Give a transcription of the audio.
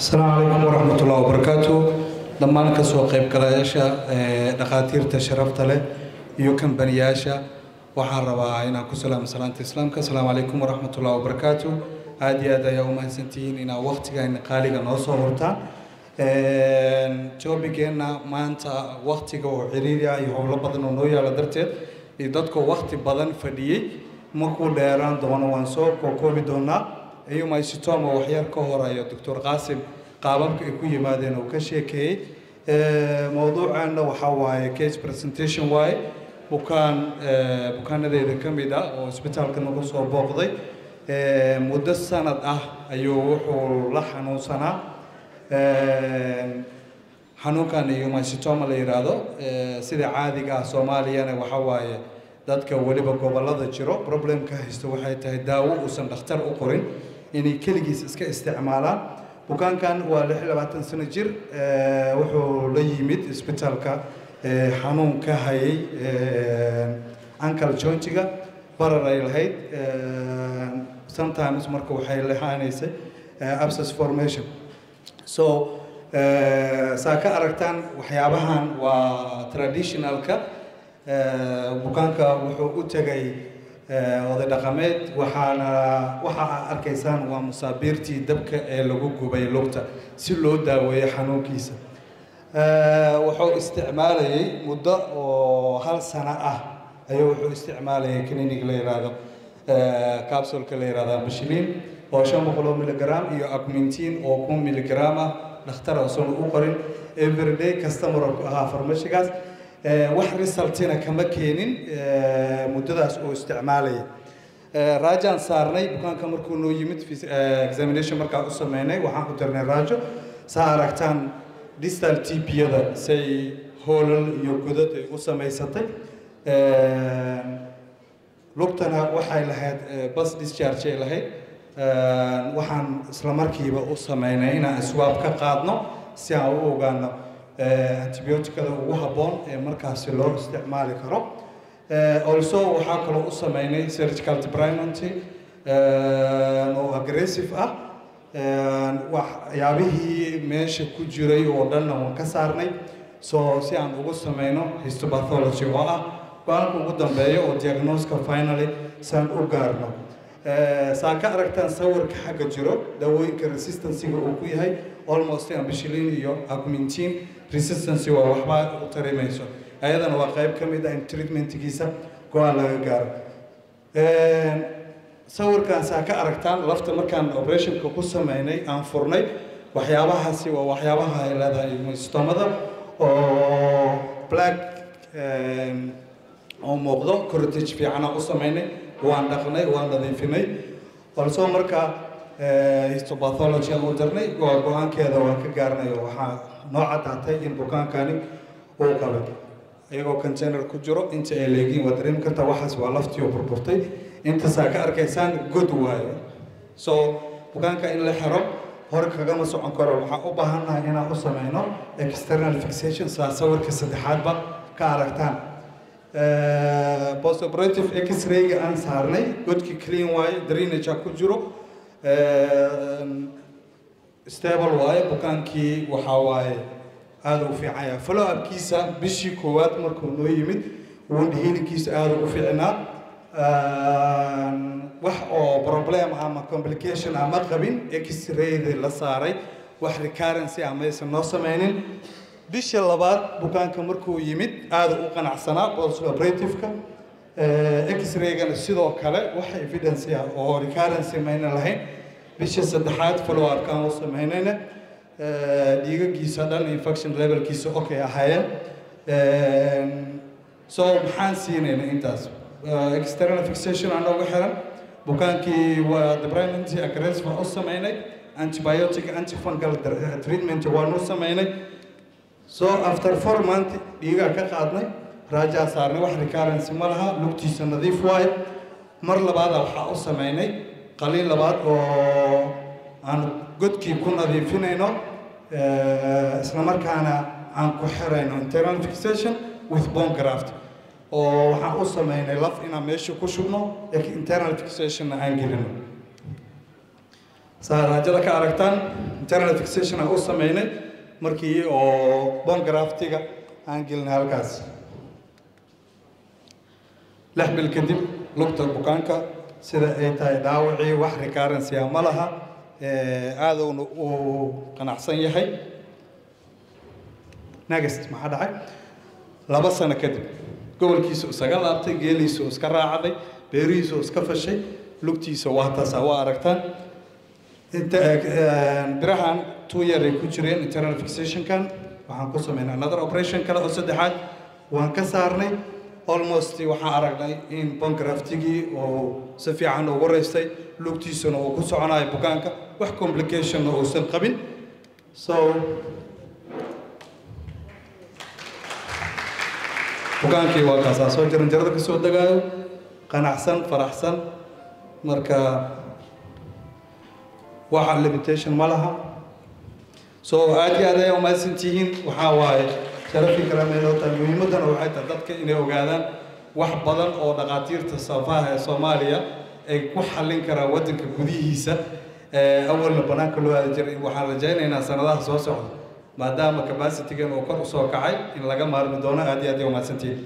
السلام عليكم ورحمة الله وبركاته. دمان كسو قيب كلاياشا دقاتير تشرفت له يوكم بنياشا وحاربا إنا كسلام سلامة الإسلام. السلام عليكم ورحمة الله وبركاته. هذه هذا يوم سنتين إنا وقت جاين قالي نوصل ورتا جوابي كنا ما أنت وقت جو عريريا يهول بدن ونويا لدرتة يدتكو وقت بدن فدي مكول ديران دوان وانسو كوكوبي دونا أيوم أي ستوم وحيار كهورا يا دكتور قاسم قابلك يكون يمادين وكشيكي موضوع عنا وحواي كيس برزنتيشن واي بكان ذي كميدا وسبيتال كنا قصوا بوقضي مدة سنة أيوه لحنو سنة حنو كان يوم أي ستوم اللي يرادو سيد عادي كا سومالي أنا وحواي dadka waliba gobolada jiro problemka haysto waxay tahay daawo uusan dhakhtar u qorin inay kaligiis iska isticmaalaan bukaankan waa 26 sano jir wuxuu la yimid isbitaalka xanuun ka hayay ankle joint-ga barar ay lahayd sometimes marka waxay leeyahaanaysay abscess formation so saaka aragtaan waxyaabahan waa traditionalka bukaanka wuxuu u tagay oday dhaqameed waxa arkaysaan waa musaabiirtii dabka ee lagu gubay lugta si loo daaweeyo xanuunkiisa wuxuu isticmaalayay muddo oo hal sano ah ayuu wuxuu isticmaalayay clinic la yiraahdo capsule la yiraahdo bashilin oo 500 mg iyo augmentin oo 1 mg ah dhakhtar oo u qorin everyday customer ah farmashigaas wax resultina kama keenin muddadaas oo isticmaalay raajaan saarnay bukaanka markuu noo yimid examination markaa u sameynay waxaan ku dirnay raajo saa aragtaan distal tibiyada say hoolal iyo godad ay u samaysatay lugtana waxay lahayd bus discharge ay lahayd waxaan isla markiiba u sameynay inaan aswaab ka qaadno si aan u ogaano antibiyootikada ugu habboon ee markaasi loo isticmaali karo also waxaa kaloo u sameynay surgical debridement oo aggressive ah waxyaabihii meesha ku jiray oo dhanna waan ka saarnay so si aan ugu sameyno histopathology oo ah go'aanka ugu dambeeya oo diagnoska finally saan u gaarno saa ka aragtaan sawirka xagga jiro daawooyinka resistance-ga uu ku yahay almost ampicillin iyo augmentin resistance waa waxba u tarimayso ayadana waa qayb ka mid ah in treatment-giisa go'aan laga gaaro sawirkan saa ka aragtaan lafta markaan operationka ku sameynay aan furnay waxyaabahaasi waa waxyaabaha ay leedahay stomada oo black oo muuqdo corrigation fiican u sameynay waan dhaqnay waan nadiifinay also marka histopathology oo darnay go'aankeeda waan ka gaarnay waxaa noo cadaatay in bukaankani uu qabay ayagoo container ku jiro inta ay leegiin waa dareemi kartaa waxaas waa laftii oo burburtay inta saa ka arkaysaan god waayo so bukaanka in la xiro hore kagama socon karo waxaan u baahannahay inaan u sameyno external fixation saa sawirka saddexaadba ka aragtaan post operative x-ray-ga aan saarnay godkii clean waaye drainage ku jiro stable waaye bukaankii waxa waaye aad u fiican yahay follow up-kiisa bishii koowaad markuu noo yimid wound healing-kiisa aad u fiicnaa wax oo problem ama complication ama qabin x-ray-da la saaray wax recurrence ama aysan noo sameynin bishii labaad bukaanka markuu yimid aad u qanacsanaa post operative-ka x-ray-gana sidoo kale wax evidence ah oo recurrence mayna lahayn bishii saddexaad follow up-kaan u sameynayna dhiigagiisa dhan infection levelkiisa okay ahaayeen so maxaan siinayna intaas external fixation aan ugu xiran bukaankii waa debridement aggressive u sameynay antibiotic antifungal treatment waan u sameynay so after 4 months dhiiga ka qaadnay raajaa saarnay wax recurrence ma laha lugtiisa nadiif waaye mar labaad waxaa u sameynay qaliin labaad oo aan godkii ku nadiifinayno isla markaana aan ku xirayno internal fixation with bone graft oo waxaan u sameynay laf inaan meesha ku shubno internal fixation aan gelino saaraajada ka aragtaan internal fixation aan u sameynay markii oo bone graftiga aan gelinay halkaas 6 bil kadib lugta bukaanka sida ay tahay dhaawacii wax recurrence ma laha aadowna uu qanacsan yahay next maxaa dhacay 2 sano kadib gobolkiisa isaga laabtay geeliisa iska raacday beerihiisa iska fashay lugtiisa waa taas waa aragtaan inta birahan 2 year ay ku jireen internal fixation kan waxaan ku sameynay another operation kale oo saddexaad waan ka saarnay almost waxaan aragnay in bone graftigii oo si fiican ugu reystay lugtiisana uu ku soconayo bukaanka wax complication oo uusan qabin so bukaankii waa kaas soo jaranjarada ka soo dagaayo qanacsan faraxsan marka waxa limitation ma laha so aad iyo aad ay u maasantihiin waxaa waaye sharafi karameelo tan muhiimadana waxay tahay dadka inay ogaadaan wax badan oo dhaqaatiirta safaha ee Soomaaliya ay ku xallin karaan wadanka gudihiisa awalna banaanka loo aadi jiray waxaan rajaynaynaa sanadaha soo socda maadaama capacity-gan oo kor u soo kacay in laga maarmi doono aad iyo aad ay u maasantihiin